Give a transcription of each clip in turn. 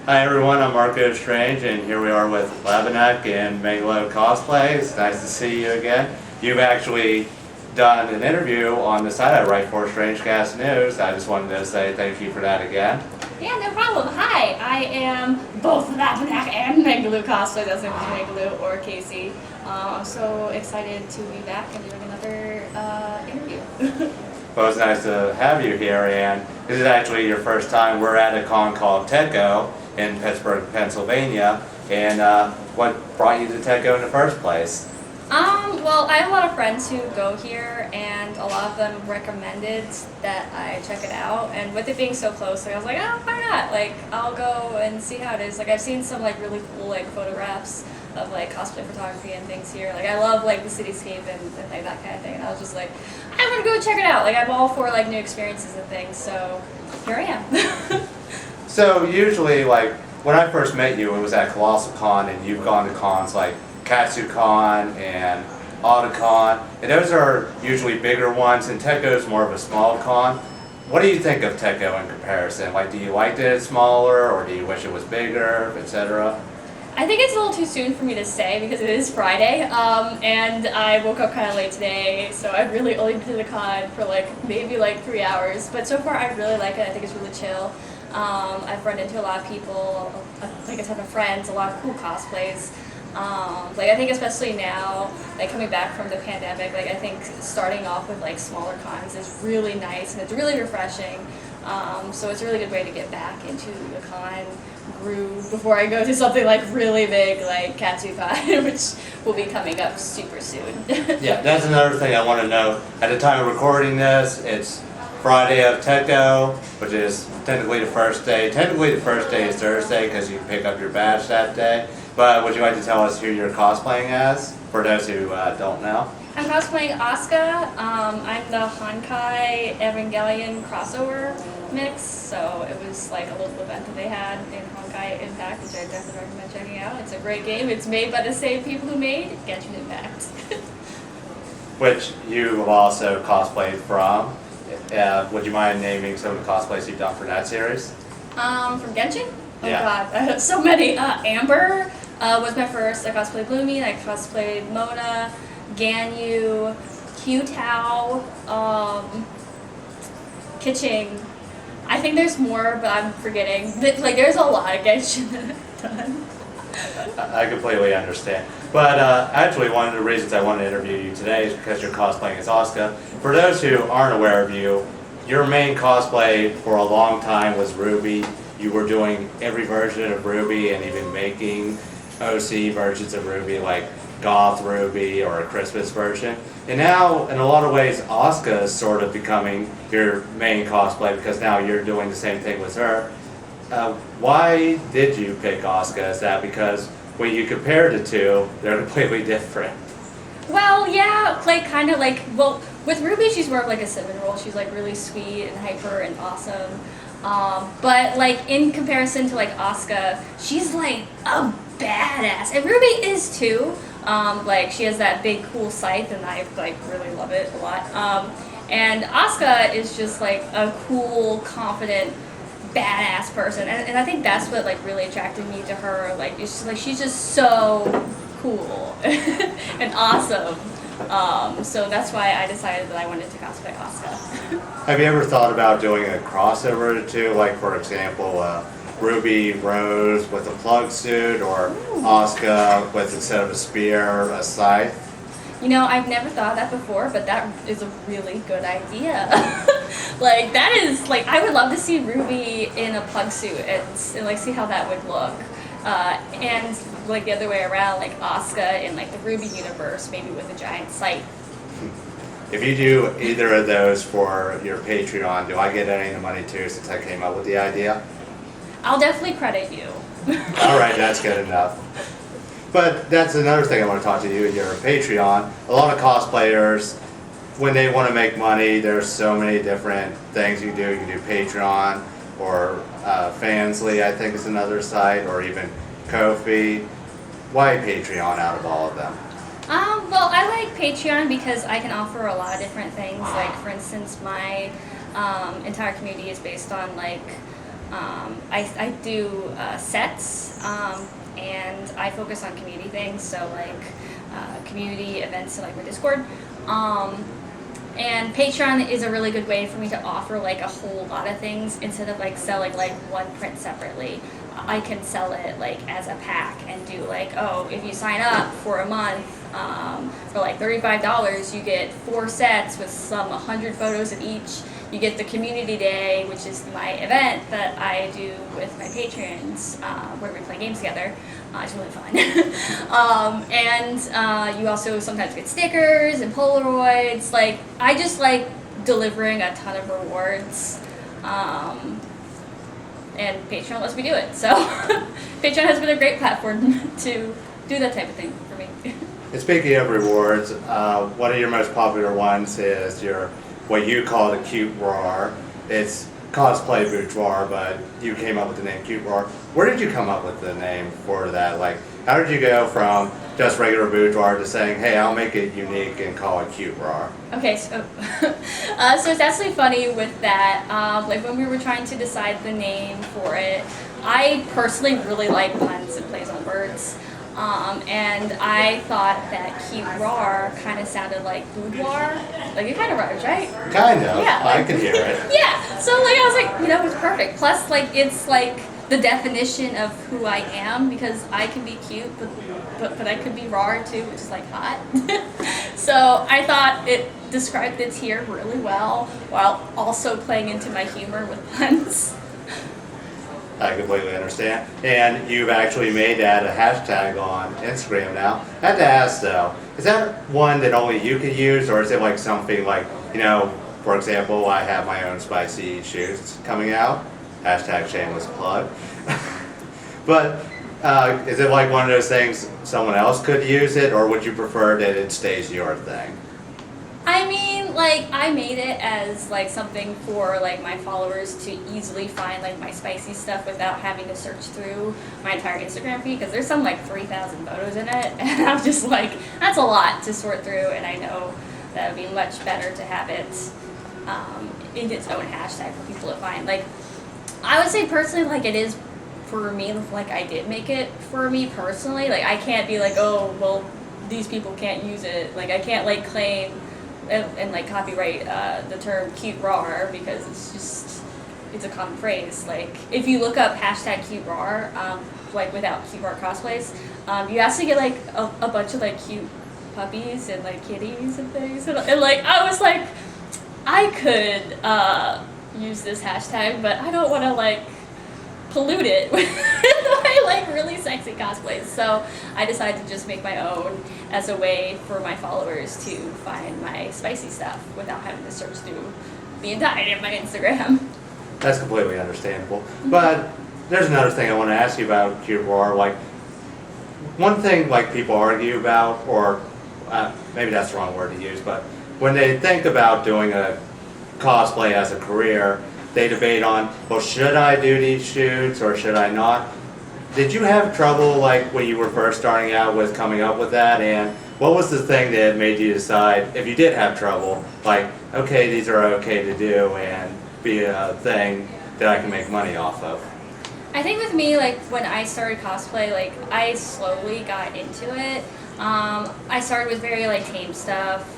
Hi everyone, I'm Marco Strange, and here we are with Labanek and Mangoloo Cosplays. Nice to see you again. You've actually done an interview on the site I write for, Strangecast News. I just wanted to say thank you for that again. Yeah, no problem. Hi, I am both Labanek and Mangoloo Cosplay. That's Mangoloo or Casey. I'm so excited to be back and doing another interview. Well, it's nice to have you here, and this is actually your first time. We're at a con called Tekko in Pittsburgh, Pennsylvania, and what brought you to Tekko in the first place? Well, I have a lot of friends who go here, and a lot of them recommended that I check it out. And with it being so close, I was like, oh, why not? Like, I'll go and see how it is. Like, I've seen some like really cool like photographs of like cosplay photography and things here. Like, I love like the cityscape and like that kind of thing. And I was just like, I'm gonna go check it out. Like, I'm all for like new experiences and things. So here I am. So usually, like, when I first met you, it was at Colossal Con, and you've gone to cons like KatsuCon and Otakon, and those are usually bigger ones, and Tekko is more of a small con. What do you think of Tekko in comparison? Like, do you like that it's smaller, or do you wish it was bigger, etc.? I think it's a little too soon for me to say because it is Friday, and I woke up kind of late today, so I've really only been to the con for like maybe like 3 hours. But so far, I really like it. I think it's really chill. I've run into a lot of people, like a ton of friends, a lot of cool cosplays. Like, I think especially now, like coming back from the pandemic, like I think starting off with like smaller cons is really nice and it's really refreshing. So it's a really good way to get back into the con groove before I go to something like really big like KatsuCon, which will be coming up super soon. Yeah, that's another thing I want to know. At the time of recording this, it's Friday of Tekko, which is technically the first day. Technically the first day is Thursday because you pick up your badge that day. But would you like to tell us who you're cosplaying as, for those who don't know? I'm cosplaying Asuka. I'm the Honkai Evangelion crossover mix, so it was like a little event that they had in Honkai Impact, which I definitely recommend checking out. It's a great game. It's made by the same people who made Genshin Impact. Which you have also cosplayed from. Would you mind naming some of the cosplays you've done for that series? From Genshin? Oh Yeah. god, so many. Amber was my first. I cosplayed Bloomy, I cosplayed Mona, Ganyu, Q-Tao, Kitching. I think there's more, but I'm forgetting. Like, there's a lot of Genshin that I've done. I completely understand. But actually, one of the reasons I wanted to interview you today is because you're cosplaying as Asuka. For those who aren't aware of you, your main cosplay for a long time was Ruby. You were doing every version of Ruby and even making OC versions of Ruby, like Goth Ruby or a Christmas version. And now, in a lot of ways, Asuka is sort of becoming your main cosplay because now you're doing the same thing with her. Why did you pick Asuka? Is that because when you compare the two, they're completely different? Well, yeah, like kind of like, well, with Ruby, she's more of like a cinnamon roll. She's like really sweet and hyper and awesome. But like in comparison to like Asuka, she's like a badass, and Ruby is too. Like, she has that big cool scythe, and I like really love it a lot. And Asuka is just like a cool, confident, badass person, and I think that's what like really attracted me to her. Like, it's just, like, she's just so cool and awesome. So that's why I decided that I wanted to cosplay Asuka. Have you ever thought about doing a crossover of the two? Like, for example, Ruby Rose with a plug suit, or Asuka with, instead of a spear, a scythe? You know, I've never thought of that before, but that is a really good idea. Like, that is, like, I would love to see Ruby in a plug suit and like, see how that would look. And, like, the other way around, like, Asuka in, like, the Ruby universe, maybe with a giant scythe. If you do either of those for your Patreon, do I get any of the money too, since I came up with the idea? I'll definitely credit you. All right, that's good enough. But that's another thing I want to talk to you. You're a Patreon. A lot of cosplayers, when they want to make money, there's so many different things you do. You can do Patreon, or Fansly, I think is another site, or even Ko-fi. Why Patreon out of all of them? Well, I like Patreon because I can offer a lot of different things. Like, for instance, my entire community is based on like I do sets, and I focus on community things, so like community events, so like with Discord. And Patreon is a really good way for me to offer like a whole lot of things instead of like selling like one print separately. I can sell it like as a pack and do like, oh, if you sign up for a month for like $35, you get 4 sets with some 100 photos of each. You get the community day, which is my event that I do with my patrons, where we play games together. It's really fun. And you also sometimes get stickers and Polaroids. Like, I just like delivering a ton of rewards. And Patreon lets me do it. So Patreon has been a great platform to do that type of thing for me. And speaking of rewards, one of your most popular ones is your what you call the cute roar. It's cosplay boudoir, but you came up with the name cute roar. Where did you come up with the name for that? Like, how did you go from just regular boudoir to saying, hey, I'll make it unique and call it cute roar? Okay, so so it's actually funny with that. Like when we were trying to decide the name for it, I personally really like puns and plays on words. And I thought that cute roar kind of sounded like boudoir. Like it kind of rhymes, right? Kind of. Yeah, I like, can hear it. Yeah. So like I was like, you know, it's perfect. Plus, like it's like the definition of who I am because I can be cute, but I could be raw too, which is like hot. So I thought it described the tier really well while also playing into my humor with puns. I completely understand. And you've actually made that a hashtag on Instagram now. I have to ask though, is that one that only you could use, or is it like something like, you know, for example, I have my own spicy shoes coming out. Hashtag shameless plug. But is it like one of those things someone else could use it, or would you prefer that it stays your thing? I mean, like, I made it as, like, something for, like, my followers to easily find, like, my spicy stuff without having to search through my entire Instagram feed, because there's some, like, 3,000 photos in it, and I'm just like, that's a lot to sort through, and I know that it would be much better to have it in its own hashtag for people to find. Like, I would say personally, like, it is for me, like, I did make it for me personally. Like, I can't be like, oh, well, these people can't use it. Like, I can't, like, claim and like copyright the term cute raw because it's a common phrase. Like if you look up hashtag cute raw, like without cute raw cosplays, you actually get like a bunch of like cute puppies and like kitties and things, and like I was like, I could use this hashtag, but I don't want to like pollute it with my like really sexy cosplays. So I decided to just make my own as a way for my followers to find my spicy stuff without having to search through the entirety of my Instagram. That's completely understandable. But there's another thing I want to ask you about cute roar. Like one thing like people argue about, or maybe that's the wrong word to use, but when they think about doing a cosplay as a career, they debate on, well, should I do these shoots or should I not? Did you have trouble like when you were first starting out with coming up with that? And what was the thing that made you decide, if you did have trouble, like, okay, these are okay to do and be a thing that I can make money off of? I think with me, like when I started cosplay, like I slowly got into it. I started with very like tame stuff,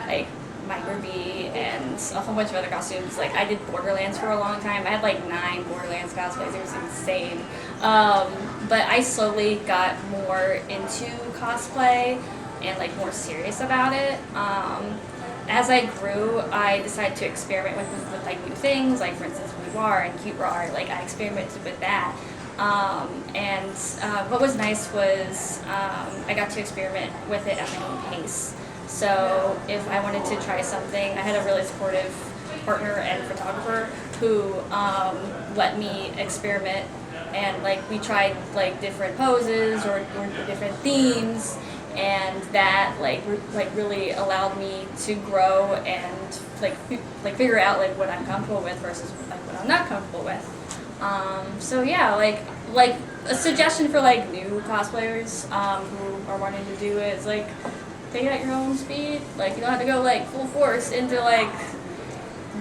like Micro B and a whole bunch of other costumes. Like I did Borderlands for a long time. I had like 9 Borderlands cosplays. It was insane. But I slowly got more into cosplay and like more serious about it. As I grew, I decided to experiment with like new things, like for instance boudoir and cute raw. Like I experimented with that. And what was nice was I got to experiment with it at my own pace. So if I wanted to try something, I had a really supportive partner and photographer who let me experiment, and like we tried like different poses or different themes, and that like really allowed me to grow and like figure out like what I'm comfortable with versus like what I'm not comfortable with. So yeah, like a suggestion for like new cosplayers who are wanting to do it is like take it at your own speed. Like you don't have to go like full force into like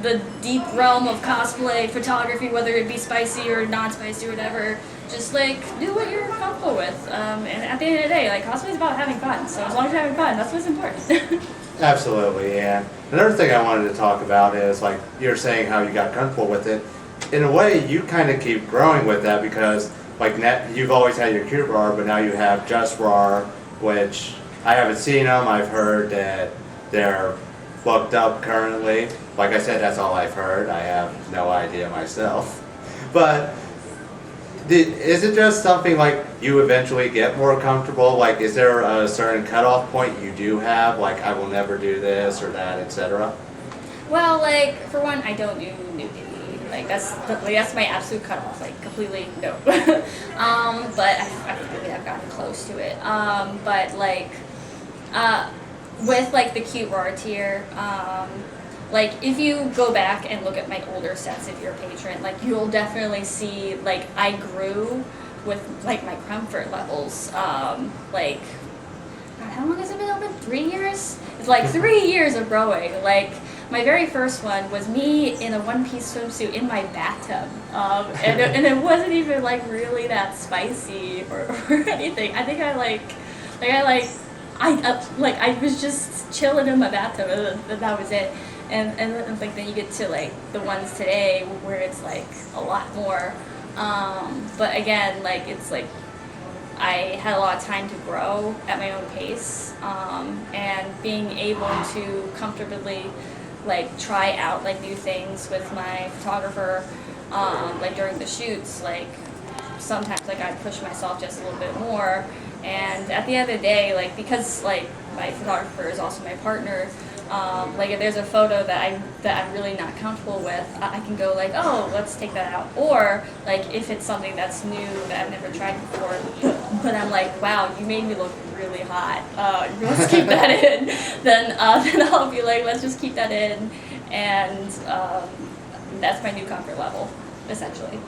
the deep realm of cosplay photography, whether it be spicy or non-spicy or whatever. Just like do what you're comfortable with, and at the end of the day, like cosplay is about having fun. So as long as you're having fun, that's what's important. Absolutely, and another thing I wanted to talk about is like you're saying how you got comfortable with it. In a way, you kind of keep growing with that because like you've always had your cute bar, but now you have Just Rar, which I haven't seen them. I've heard that they're booked up currently. Like I said, that's all I've heard. I have no idea myself, but. Is it just something like you eventually get more comfortable? Like, is there a certain cutoff point you do have? Like, I will never do this or that, etc. Well, like for one, I don't do nudity. Like that's my absolute cutoff. Like completely no. But I really have gotten close to it. But like with like the cute raw tier. Like, if you go back and look at my older sets, if you're a patron, like, you'll definitely see, like, I grew with, like, my comfort levels. Like, God, how long has it been open? 3 years? It's like 3 years of growing. Like, my very first one was me in a one-piece swimsuit in my bathtub. And it wasn't even, like, really that spicy or anything. I think I was just chilling in my bathtub, and that was it. And like then you get to like the ones today where it's like a lot more, but again like it's like I had a lot of time to grow at my own pace, and being able to comfortably like try out like new things with my photographer, like during the shoots, like sometimes like I push myself just a little bit more, and at the end of the day, like because like my photographer is also my partner. Like if there's a photo that I'm really not comfortable with, I can go like, oh, let's take that out. Or like if it's something that's new that I've never tried before, but I'm like, wow, you made me look really hot. Let's keep that in. Then I'll be like, let's just keep that in, and that's my new comfort level, essentially.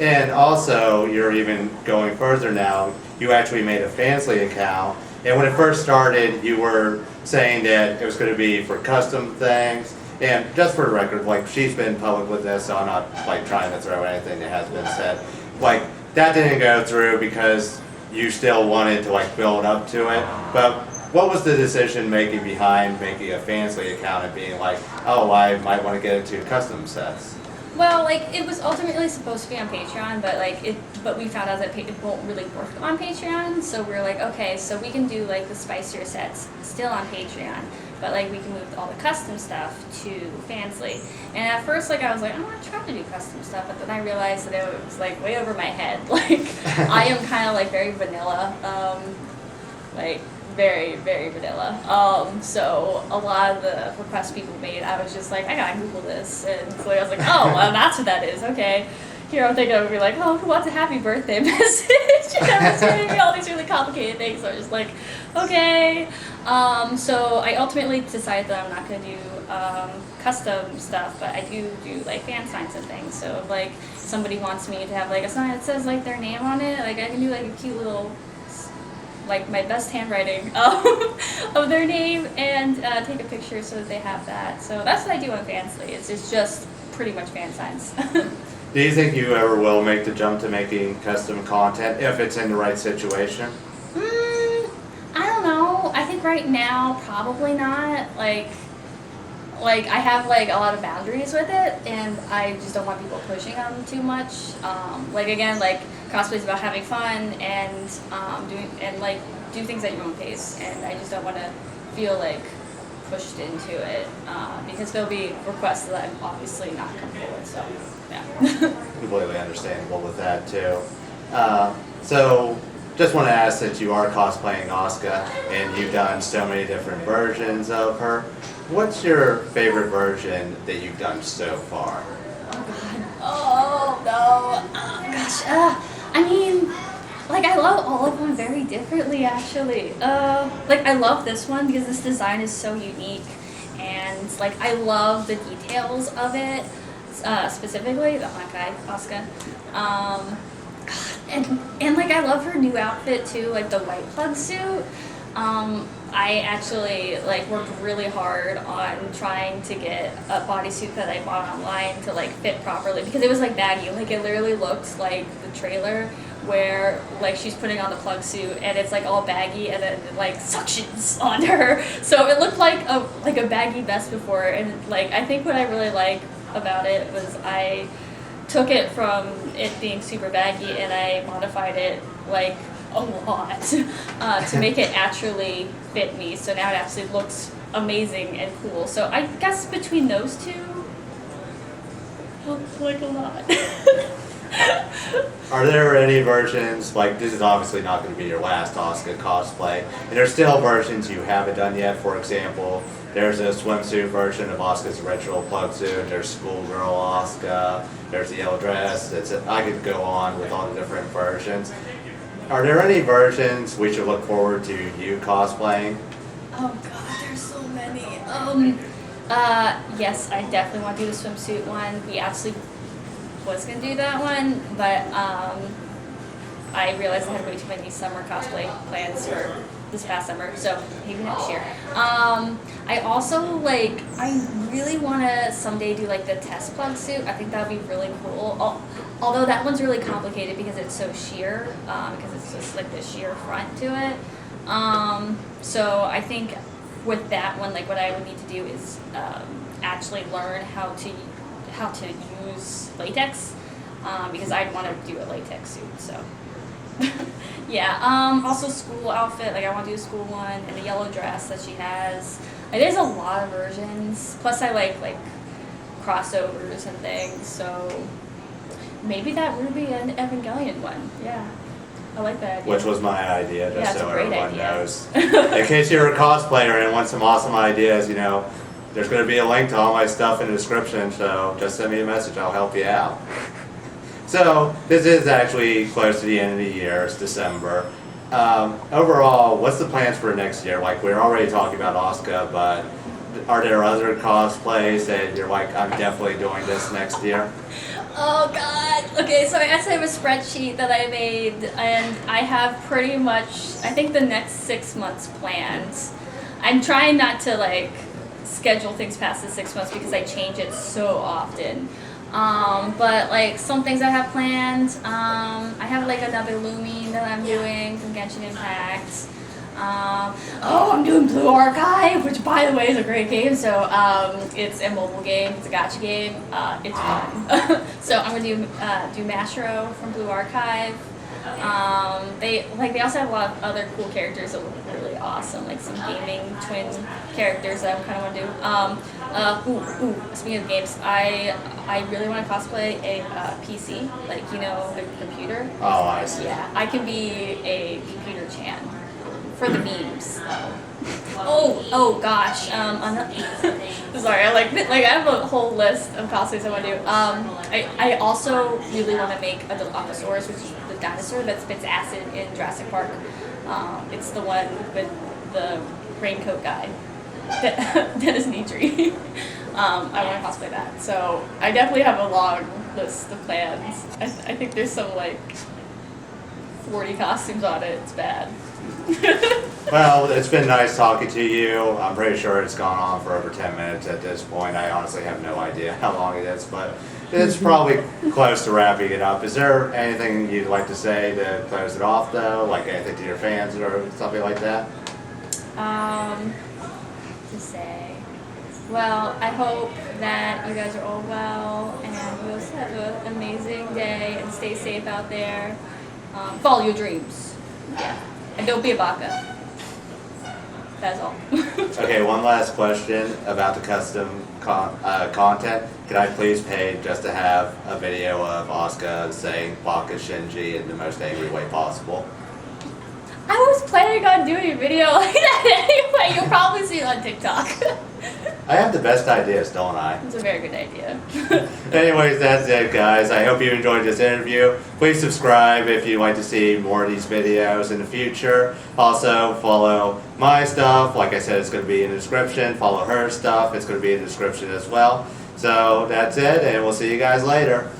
And also, you're even going further now. You actually made a Fansly account, and when it first started, you were saying that it was going to be for custom things. And just for the record, like she's been public with this, so I'm not like trying to throw anything that has been said. Like that didn't go through because you still wanted to like build up to it. But what was the decision making behind making a Fansly account and being like, oh, I might want to get into custom sets? Well, like it was ultimately supposed to be on Patreon, but we found out that it won't really work on Patreon. So we were like, okay, so we can do like the spicier sets still on Patreon, but like we can move all the custom stuff to Fansly. And at first, like I was like, I want to try to do custom stuff, but then I realized that it was like way over my head. Like I am kind of like very vanilla, like very, very vanilla. So a lot of the requests people made, I was just like, I gotta Google this. And so I was like, oh, well, that's what that is. Okay. Here I'm thinking I would be like, oh, who wants a happy birthday message? And I was giving me all these really complicated things. So I was just like, okay. So I ultimately decided that I'm not gonna do custom stuff, but I do like fan signs and things. So if like somebody wants me to have like a sign that says like their name on it, like I can do like a cute little, like my best handwriting of their name, and take a picture so that they have that. So that's what I do on Fansly. It's just pretty much fan signs. Do you think you ever will make the jump to making custom content if it's in the right situation? I don't know. I think right now probably not. Like I have like a lot of boundaries with it, and I just don't want people pushing them too much. Like again, like cosplay is about having fun and do things at your own pace, and I just don't want to feel like pushed into it because there'll be requests that I'm obviously not comfortable with. So yeah. Completely understandable with that too. So just want to ask, since you are cosplaying Asuka and you've done so many different versions of her, what's your favorite version that you've done so far? Oh god. Oh no. Oh gosh. I mean, like I love all of them very differently actually. Like I love this one because this design is so unique, and like I love the details of it, specifically the Honkai Asuka. And like I love her new outfit too, like the white plug suit. I actually like worked really hard on trying to get a bodysuit that I bought online to like fit properly because it was like baggy. Like it literally looked like the trailer where like she's putting on the plug suit and it's like all baggy and then it like suctions on her. So it looked like a baggy vest before, and like I think what I really like about it was I took it from it being super baggy and I modified it like a lot to make it actually fit me. So now it actually looks amazing and cool. So I guess between those two, like a lot. Are there any versions, like this is obviously not going to be your last Asuka cosplay, and there's still versions you haven't done yet? For example, there's a swimsuit version of Asuka's original plug suit, there's schoolgirl Asuka, there's the yellow dress, I could go on with all the different versions. Are there any versions we should look forward to you cosplaying? Oh god, there's so many. Yes, I definitely want to do the swimsuit one. We actually was gonna do that one, but I realized I had way too many summer cosplay plans for this past summer, so maybe next year. I also like, I really want to someday do like the test plug suit. I think that would be really cool. Although that one's really complicated because it's so sheer, because it's just like the sheer front to it. So I think with that one, like what I would need to do is actually learn how to use latex, because I'd want to do a latex suit. So yeah. Also school outfit, like I want to do a school one and the yellow dress that she has. Like, there's a lot of versions. Plus I like crossovers and things. So maybe that Ruby and Evangelion one. Yeah. I like that idea. Which was my idea, just it's so a great everyone idea. knows. In case you're a cosplayer and want some awesome ideas, you know, there's going to be a link to all my stuff in the description, so just send me a message, I'll help you out. So, this is actually close to the end of the year, it's December. Overall, what's the plans for next year? Like, we're already talking about Asuka, but are there other cosplays that you're like, I'm definitely doing this next year? Oh god. Okay, so I actually have a spreadsheet that I made, and I have pretty much, I think, the next 6 months planned. I'm trying not to like schedule things past the 6 months because I change it so often. But like some things I have planned, I have like another Looming that I'm doing from Genshin Impact. I'm doing Blue Archive, which by the way is a great game. So it's a mobile game, it's a gacha game. It's fun. So I'm gonna do Mashro from Blue Archive. They also have a lot of other cool characters that look really awesome, like some gaming twin characters that I kind of want to do. Speaking of games, I really want to cosplay a PC, like the computer. Oh, I see. Yeah, I can be a computer chan for the memes though. Oh gosh. Sorry, I I have a whole list of cosplays I want to do. I also really want to make a Dilophosaurus, which is the dinosaur that spits acid in Jurassic Park. It's the one with the raincoat guy. Dennis Nedry. I want to cosplay that. So I definitely have a long list of plans. I think there's some 40 costumes on it. It's bad. Well, it's been nice talking to you. I'm pretty sure it's gone on for over 10 minutes at this point. I honestly have no idea how long it is, but it's probably close to wrapping it up. Is there anything you'd like to say to close it off, though? Like anything to your fans or something like that? To say, well, I hope that you guys are all well and you also have an amazing day and stay safe out there. Follow your dreams. Yeah. And don't be a baka. That's all. Okay, one last question about the custom content. Could I please pay just to have a video of Asuka saying Baka Shinji in the most angry way possible? I was planning on doing a video like that anyway. You'll probably see it on TikTok. I have the best ideas, don't I? It's a very good idea. Anyways, that's it, guys. I hope you enjoyed this interview. Please subscribe if you'd like to see more of these videos in the future. Also, follow my stuff. Like I said, it's going to be in the description. Follow her stuff. It's going to be in the description as well. So, that's it, and we'll see you guys later.